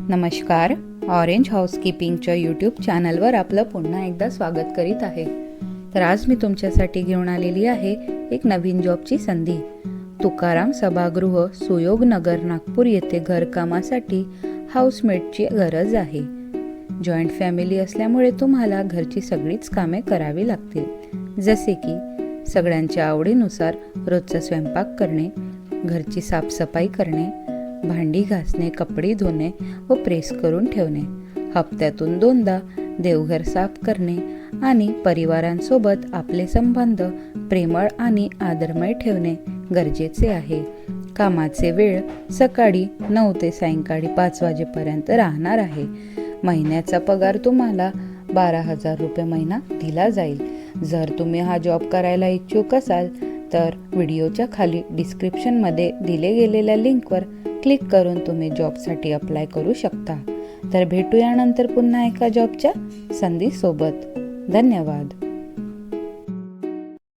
नमस्कार. Orange हाऊसकीपिंगच्या YouTube चॅनलवर आपलं पुन्हा एकदा स्वागत करीत आहे. तर आज मी तुमच्यासाठी घेऊन आलेली आहे एक नवीन जॉबची संधी. तुकाराम सभागृह, सुयोग नगर, नागपूर येथे घरकामासाठी हाऊसमेटची गरज आहे. जॉईंट फॅमिली असल्यामुळे तुम्हाला घरची सगळीच कामे करावी लागतील, जसे की सगळ्यांच्या आवडीनुसार रोजचा स्वयंपाक करणे, घरची साफसफाई करणे, भांडी घासणे, कपडे धुणे व प्रेस करून ठेवणे, हप्त्यातून 2दा देवघर साफ करणे आणि परिवारांसोबत आपले संबंध प्रेमळ आणि आदरमय ठेवणे गरजेचे आहे. कामाचे वेळ सकाळी 9 ते सायंकाळी 5 वाजेपर्यंत राहणार आहे. महिन्याचा पगार तुम्हाला 12,000 रुपये महिना दिला जाईल. जर तुम्ही हा जॉब करायला इच्छुक असाल तर व्हिडिओच्या खाली डिस्क्रिप्शनमध्ये दिले गेलेल्या लिंकवर क्लिक करून तुम्ही जॉबसाठी अप्लाय करू शकता. तर भेटूया नंतर पुन्हा एका जॉबच्या संधीसोबत. धन्यवाद.